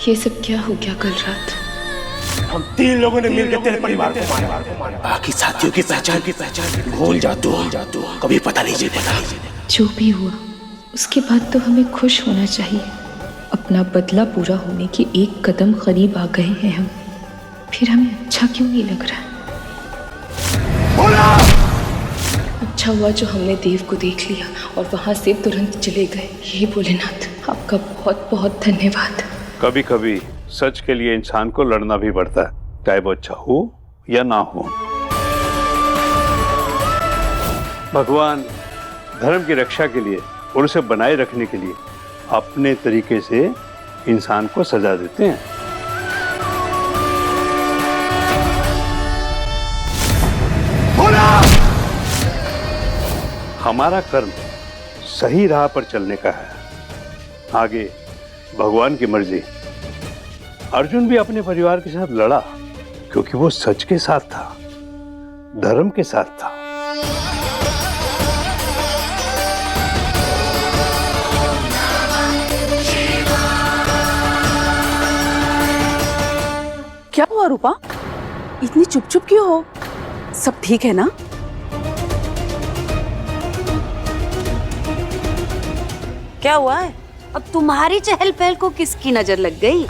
ये सब क्या हो गया कल रात? हम 3 लोगों ने मिलकर तेरे परिवार को मारा। बाकी साथियों की पहचान भूल जा तू, कभी पता नहीं चलेगा। जो भी हुआ उसके बाद तो हमें खुश होना चाहिए। अपना बदला पूरा होने के एक कदम करीब आ गए हैं हम, फिर हमें अच्छा क्यों नहीं लग रहा? अच्छा हुआ जो हमने देव को देख लिया और वहां से तुरंत चले गए। हे भोलेनाथ, आपका बहुत बहुत धन्यवाद। कभी कभी सच के लिए इंसान को लड़ना भी पड़ता है, चाहे वो अच्छा हो या ना हो। भगवान धर्म की रक्षा के लिए और उसे बनाए रखने के लिए अपने तरीके से इंसान को सजा देते हैं। हमारा कर्म सही राह पर चलने का है, आगे भगवान की मर्जी। अर्जुन भी अपने परिवार के साथ लड़ा क्योंकि वो सच के साथ था, धर्म के साथ था। क्या हुआ रूपा, इतनी चुप चुप क्यों हो? सब ठीक है ना? क्या हुआ है? अब तुम्हारी चहल पहल को किसकी नजर लग गई?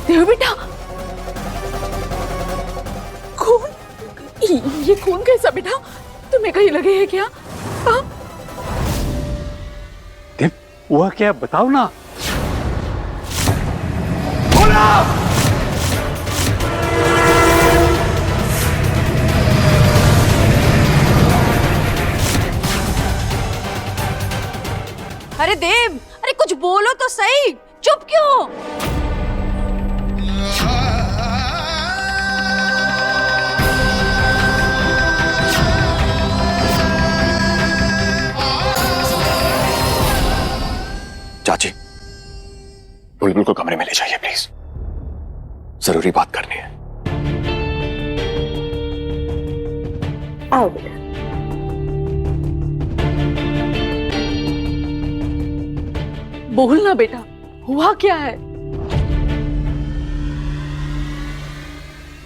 देव बेटा, खून? ये खून कैसा बेटा? तुम्हें कहीं लगे है क्या? देव, हुआ क्या बताओ ना। अरे देव, अरे कुछ बोलो तो सही, चुप क्यों? चाची, बुलबुल को कमरे में ले जाइए प्लीज, जरूरी बात करनी है। आओ बेटा। बोल ना बेटा, हुआ क्या है?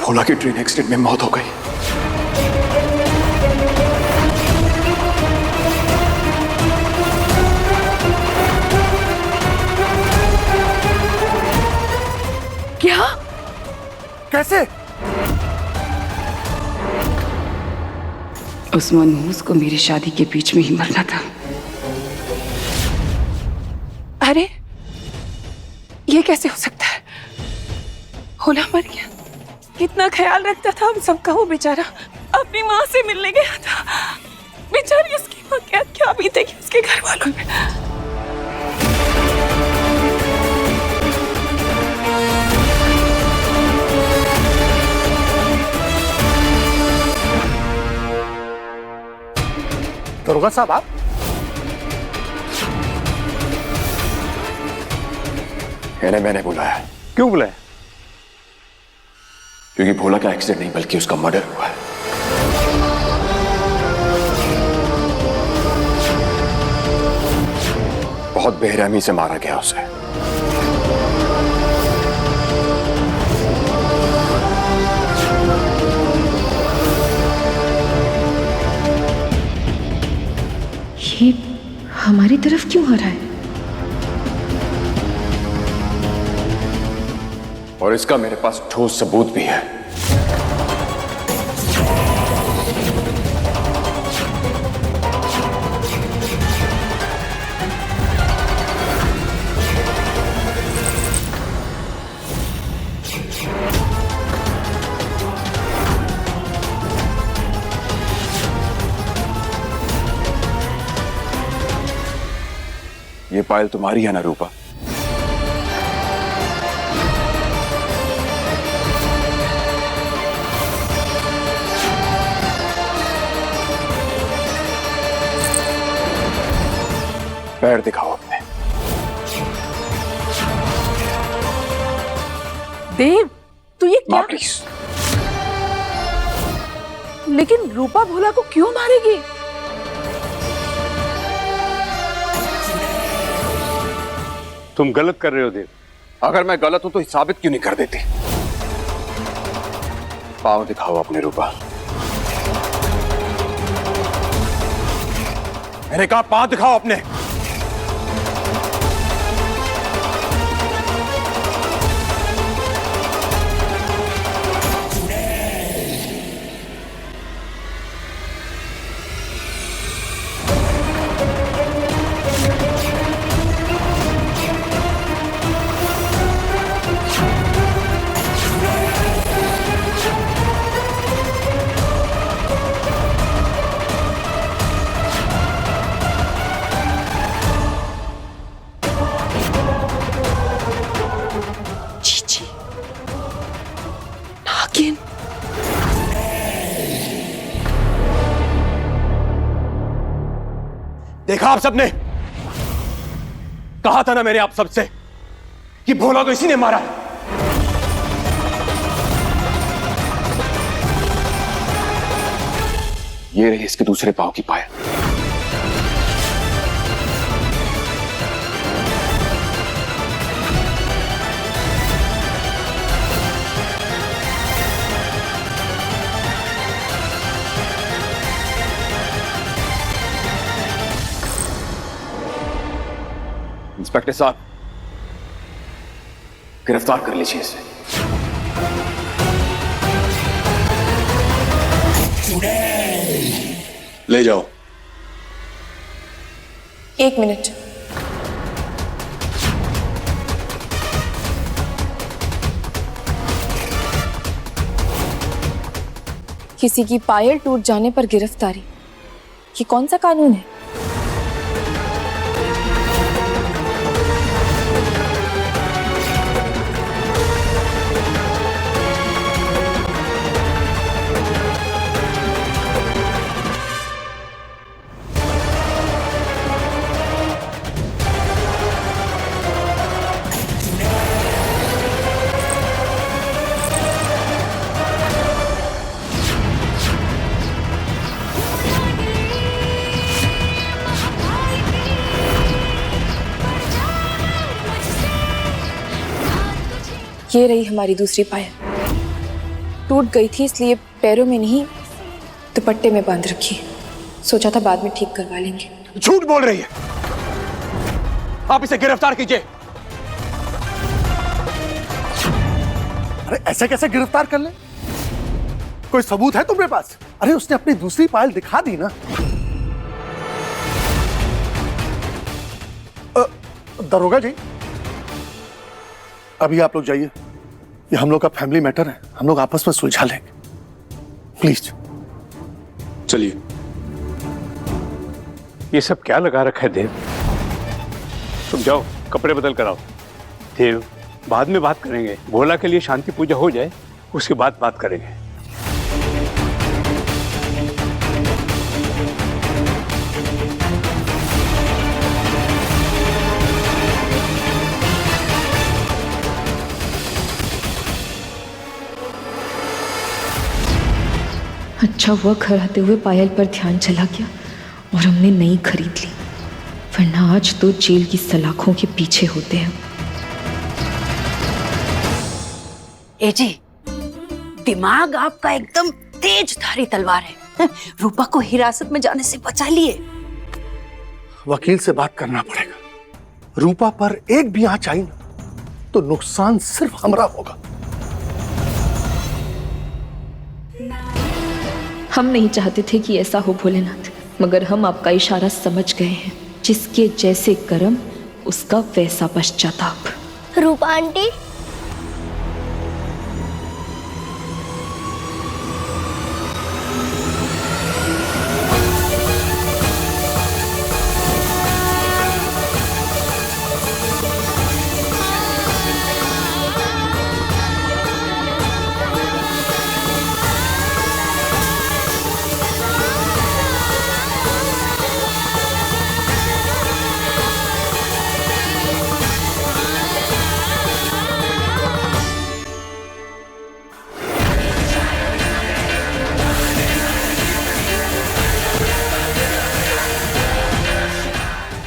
भोला की ट्रेन एक्सीडेंट में मौत हो गई। क्या? कैसे? उस मनहूस को मेरी शादी के बीच में ही मरना था। अरे ये कैसे हो सकता है? भोला मर गया? कितना ख्याल रखता था हम सबका वो बेचारा, अपनी माँ से मिलने गया था। बेचारी उसकी माँ क्या बीतेगी उसके घर वालों में। दरोगा साहब, आप मैंने बुलाया। क्यों बुलाया? क्योंकि भोला का एक्सीडेंट नहीं बल्कि उसका मर्डर हुआ है। बहुत बेरहमी से मारा गया उसे। ये हमारी तरफ क्यों आ रहा है? और इसका मेरे पास ठोस सबूत भी है। ये पायल तुम्हारी है ना रूपा? पैर दिखाओ अपने। देव, तू ये क्या? माँ प्लीज। लेकिन रूपा भोला को क्यों मारेगी? तुम गलत कर रहे हो देव। अगर मैं गलत हूं तो साबित क्यों नहीं कर देते? पाँव दिखाओ अपने रूपा। मैंने कहा पाँव दिखाओ अपने। चीची, नागिन। देखा आप सबने? कहा था ना मैंने आप सबसे कि भोला को इसी ने मारा। ये रही इसके दूसरे पांव की पायल। इंस्पेक्टर साहब, गिरफ्तार कर लीजिए इसे। ले जाओ। एक मिनट। किसी की पायल टूट जाने पर गिरफ्तारी, ये कौन सा कानून है? ये रही हमारी दूसरी पायल। टूट गई थी इसलिए पैरों में नहीं दुपट्टे में बांध रखी। सोचा था बाद में ठीक करवा लेंगे। झूठ बोल रही है। आप इसे गिरफ्तार कीजिए। अरे ऐसे कैसे गिरफ्तार कर ले? कोई सबूत है तुम्हारे पास? अरे उसने अपनी दूसरी पायल दिखा दी ना। दरोगा जी, अभी आप लोग जाइए। ये हम लोग का फैमिली मैटर है, हम लोग आपस में सुलझा लेंगे। प्लीज चलिए। ये सब क्या लगा रखा है देव? तुम जाओ कपड़े बदल कर आओ। देव, बाद में बात करेंगे। भोला के लिए शांति पूजा हो जाए, उसके बाद बात करेंगे। अच्छा हुआ घर आते हुए पायल पर ध्यान चला गया और हमने नई खरीद ली, वरना आज तो जेल की सलाखों के पीछे होते हैं। ए जी, दिमाग आपका एकदम तेज धारी तलवार है। रूपा को हिरासत में जाने से बचा लिए। वकील से बात करना पड़ेगा। रूपा पर एक भी आंच आई ना तो नुकसान सिर्फ हमारा होगा। हम नहीं चाहते थे कि ऐसा हो भोलेनाथ, मगर हम आपका इशारा समझ गए हैं। जिसके जैसे कर्म उसका वैसा पश्चाताप। रूपा आंटी,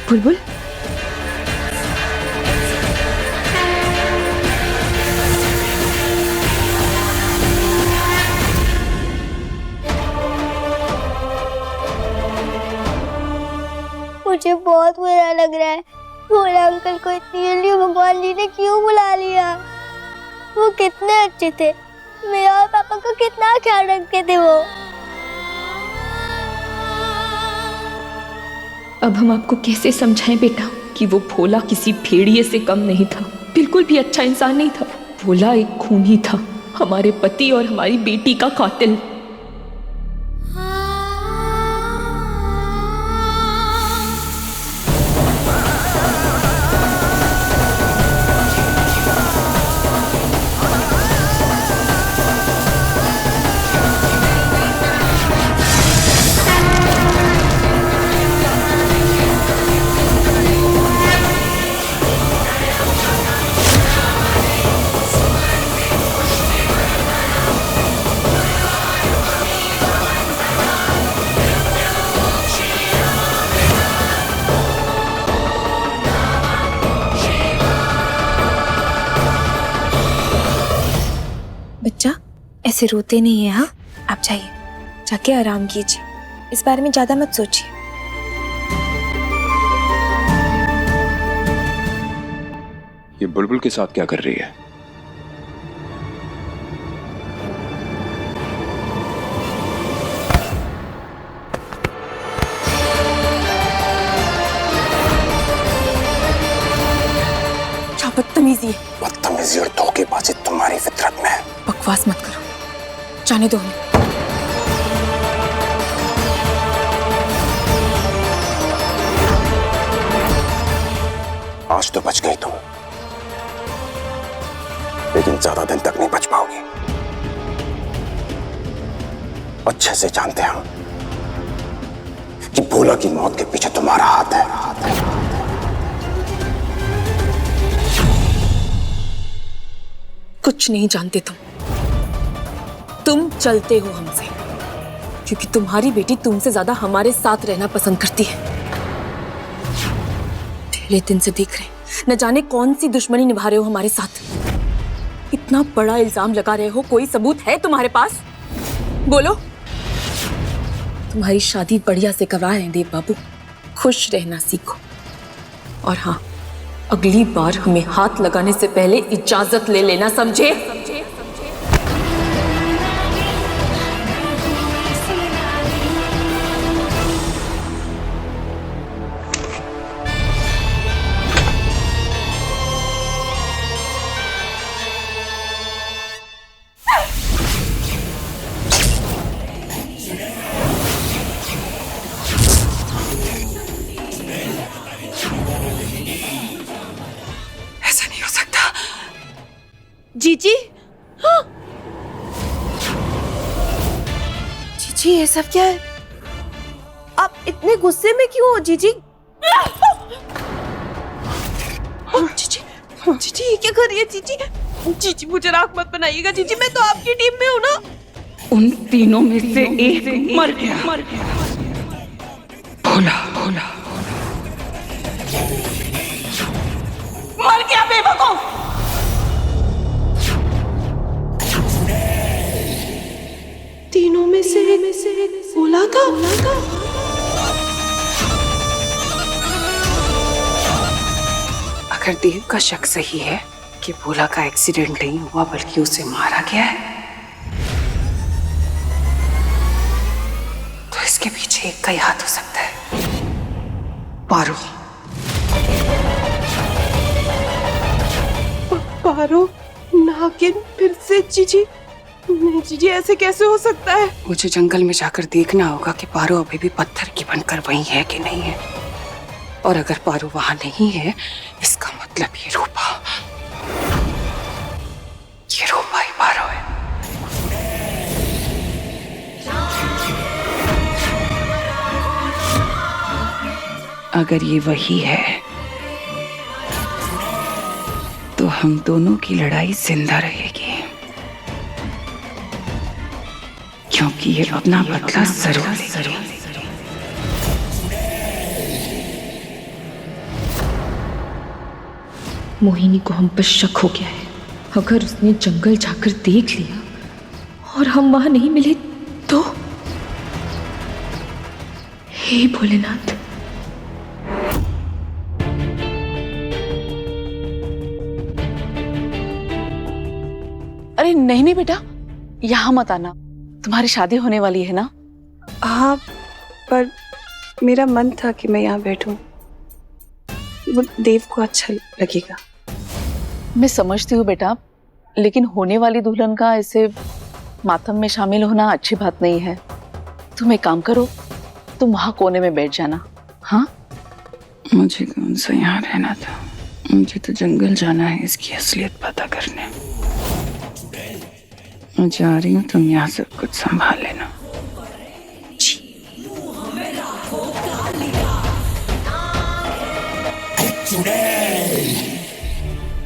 बुलबुल, मुझे बहुत बुरा लग रहा है। भोला अंकल को इतनी जल्दी भगवान जी ने क्यों बुला लिया? वो कितने अच्छे थे, मेरा और पापा का कितना ख्याल रखते थे वो। अब हम आपको कैसे समझाएं बेटा कि वो भोला किसी भेड़िए से कम नहीं था, बिल्कुल भी अच्छा इंसान नहीं था। भोला एक खूनी था, हमारे पति और हमारी बेटी का कातिल। बच्चा ऐसे रोते नहीं है। हाँ, आप जाइए, जाके आराम कीजिए, इस बारे में ज्यादा मत सोचिए। ये बुलबुल के साथ क्या कर रही है? क्या बदतमीजी है। बदतमीजी और धोखेबाजी तुम्हारी फितरत में है। बकवास मत करो, जाने दो हमें। आज तो बच गई तुम, लेकिन ज्यादा दिन तक नहीं बच पाओगी। अच्छे से जानते हम कि भोला की मौत के पीछे तुम्हारा हाथ है। कुछ नहीं जानते तुम चलते हो हमसे, क्योंकि तुम्हारी बेटी तुमसे ज्यादा हमारे साथ रहना पसंद करती है। पहले दिन से देख रहे हैं, न जाने कौन सी दुश्मनी निभा रहे हो हमारे साथ। इतना बड़ा इल्जाम लगा रहे हो, कोई सबूत है तुम्हारे पास? बोलो। तुम्हारी शादी बढ़िया से करवा रहे हैं देव बाबू, खुश रहना सीखो। और हाँ, अगली बार हमें हाथ लगाने से पहले इजाजत ले लेना, समझे? जीजी, हाँ। जीजी, ये सब क्या है? आप इतने गुस्से में क्यों हो जीजी? जीजी, जीजी ये क्या कर रही है जीजी? जीजी मुझे राख मत बनाइएगा जीजी, मैं तो आपकी टीम में हूँ ना। उन तीनों में से एक मर गया। भोला मर गया बेवकूफ। तीनों में से भोला था। अगर देव का शक सही है कि भोला का एक्सीडेंट नहीं हुआ बल्कि उसे मारा गया है, तो इसके पीछे एक का ही हाथ हो सकता है, पारो। पारो नागिन फिर से? जीजी नहीं जीजी, ऐसे कैसे हो सकता है? मुझे जंगल में जाकर देखना होगा कि पारो अभी भी पत्थर की बनकर वहीं है कि नहीं है। और अगर पारो वहां नहीं है, इसका मतलब ये रूपा ही पारो है। अगर ये वही है तो हम दोनों की लड़ाई जिंदा रहेगी, क्योंकि ये अपना बदला जरूर लेगी। मोहिनी को हम पर शक हो गया है। अगर उसने जंगल जाकर देख लिया और हम वहां नहीं मिले तो? हे भोलेनाथ। अरे नहीं नहीं बेटा, यहाँ मत आना, तुम्हारी शादी होने वाली है ना। हाँ, पर मेरा मन था कि मैं यहाँ बैठूं, वो देव को अच्छा लगेगा। मैं समझती हूँ बेटा, लेकिन होने वाली दुल्हन का ऐसे मातम में शामिल होना अच्छी बात नहीं है। तुम एक काम करो, तुम वहां कोने में बैठ जाना। हाँ, मुझे कौन सा यहाँ रहना था, मुझे तो जंगल जाना है इसकी असलियत पता करने। मैं जा रही हूँ, तुम यहाँ सब कुछ संभाल लेना।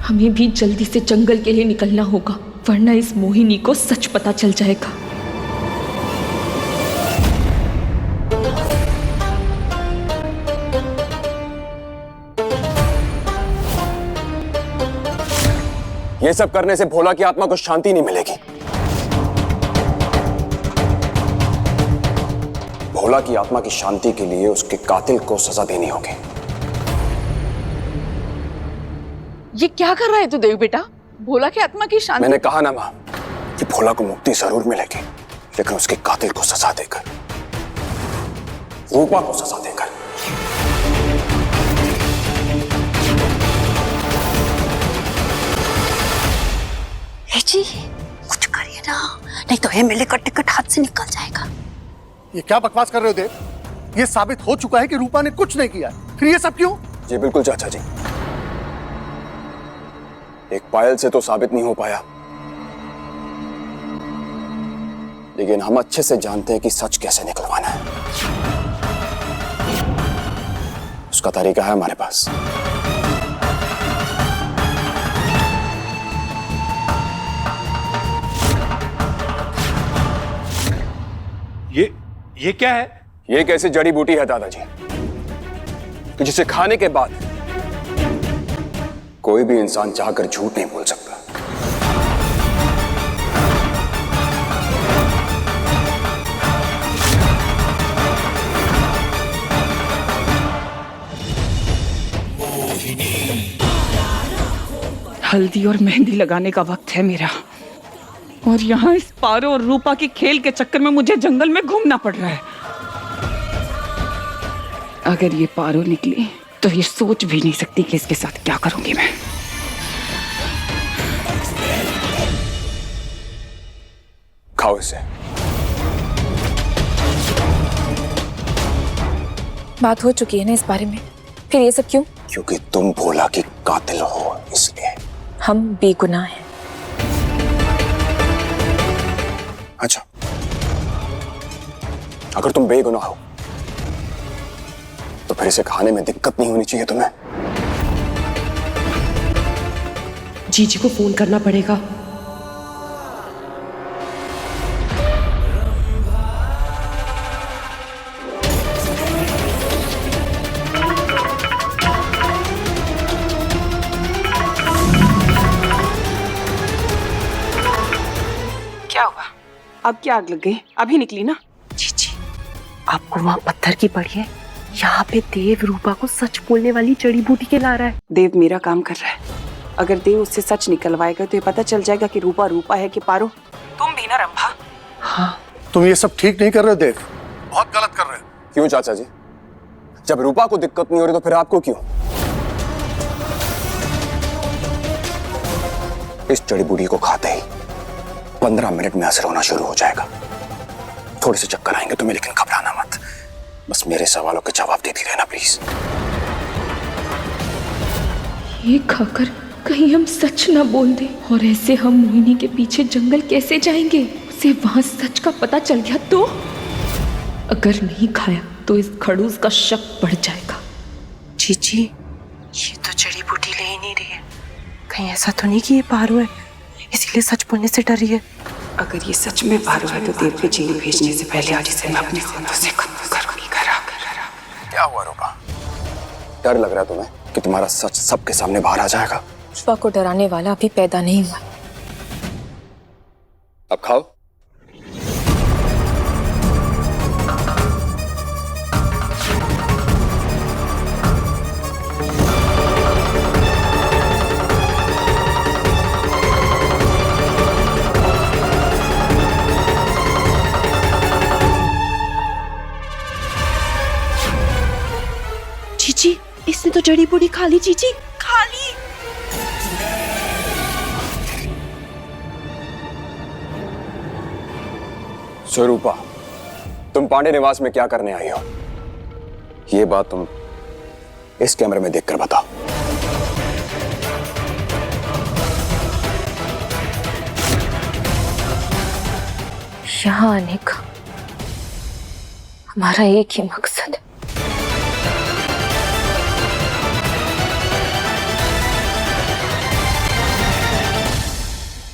हमें भी जल्दी से जंगल के लिए निकलना होगा, वरना इस मोहिनी को सच पता चल जाएगा। ये सब करने से भोला की आत्मा को शांति नहीं मिलेगी। भोला की आत्मा की शांति के लिए उसके कातिल को सजा देनी होगी। ये क्या कर रहा है तू देव बेटा? भोला की आत्मा की शांति? मैंने कहा ना मां कि भोला को मुक्ति जरूर मिलेगी, लेकिन उसके कातिल को सजा देकर, रूपा को सजा देकर। जी कुछ करिए ना, नहीं तो एमएलए का टिकट हाथ से निकल जाएगा। ये क्या बकवास कर रहे हो देव? ये साबित हो चुका है कि रूपा ने कुछ नहीं किया, फिर ये सब क्यों? जी बिल्कुल चाचा जी, एक पायल से तो साबित नहीं हो पाया, लेकिन हम अच्छे से जानते हैं कि सच कैसे निकलवाना है। उसका तरीका है हमारे पास। ये क्या है? ये एक ऐसी जड़ी बूटी है दादाजी कि जिसे खाने के बाद कोई भी इंसान चाहकर झूठ नहीं बोल सकता। हल्दी और मेहंदी लगाने का वक्त है मेरा, और यहाँ इस पारो और रूपा के खेल के चक्कर में मुझे जंगल में घूमना पड़ रहा है। अगर ये पारो निकली तो ये सोच भी नहीं सकती कि इसके साथ क्या करूंगी मैं। खाओ इसे। बात हो चुकी है ना इस बारे में, फिर ये सब क्यों? क्योंकि तुम भोला की कातिल हो, इसलिए। हम बेगुनाह हैं। अच्छा, अगर तुम बेगुनाह हो तो फिर इसे खाने में दिक्कत नहीं होनी चाहिए तुम्हें। जीजी को फोन करना पड़ेगा। क्या हुआ? अब क्या आग लग गई? अभी निकली ना? जीजी, आपको वहाँ पत्थर की पड़ी है, यहाँ पे देव रूपा को सच बोलने वाली जड़ी बूटी के ला रहा है। देव मेरा काम कर रहा है, अगर देव उससे सच निकलवाएगा तो ये पता चल जाएगा कि रूपा रूपा है कि पारो। तुम भी ना रंभा। हाँ, तुम ये सब ठीक नहीं कर रहे हो देव, बहुत गलत कर रहे हो। क्यों चाचा जी? जब रूपा को दिक्कत नहीं हो रही तो फिर आपको क्यों? इस जड़ी बूटी को खाते ही 15 मिनट में असर होना शुरू हो जाएगा। थोड़े से चक्कर आएंगे तुम्हें, लेकिन घबराना मत। बस मेरे सवालों के जवाब देती रहना प्लीज। ये खाकर कहीं हम सच ना बोल दें, और ऐसे हम मोहिनी के पीछे जंगल कैसे जाएंगे? उसे वहां सच का पता चल गया तो? अगर नहीं खाया तो इस खड़ूस का शक बढ़ जाएगा। जीजी, ये तो जड़ी बूटी ले ही नहीं रही है, कहीं ऐसा तो नहीं कि ये पारो है इसीलिए सच बोलने से डर रही है। अगर ये सच में पारो है तो देव के जेल भेजने से पहले आज इसे मैं अपने हाथों से खत्म करूंगी। क्या हुआ रूपा? डर लग रहा है तुम्हें कि तुम्हारा सच सबके सामने बाहर आ जाएगा? शिवा को डराने वाला अभी पैदा नहीं हुआ। अब खाओ। जीजी, इसने तो जड़ी बूटी खा ली। जीजी, खा ली। स्वरूपा, तुम पांडे निवास में क्या करने आई हो? ये बात तुम इस कैमरे में देखकर बताओ। यहाँ आने का हमारा एक ही मकसद है।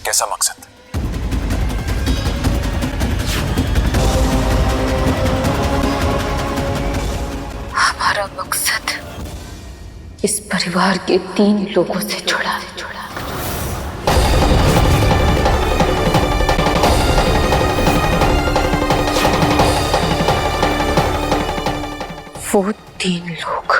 कैसा मकसद? हमारा मकसद इस परिवार के 3 लोगों से जुड़ा है। वो 3 लोग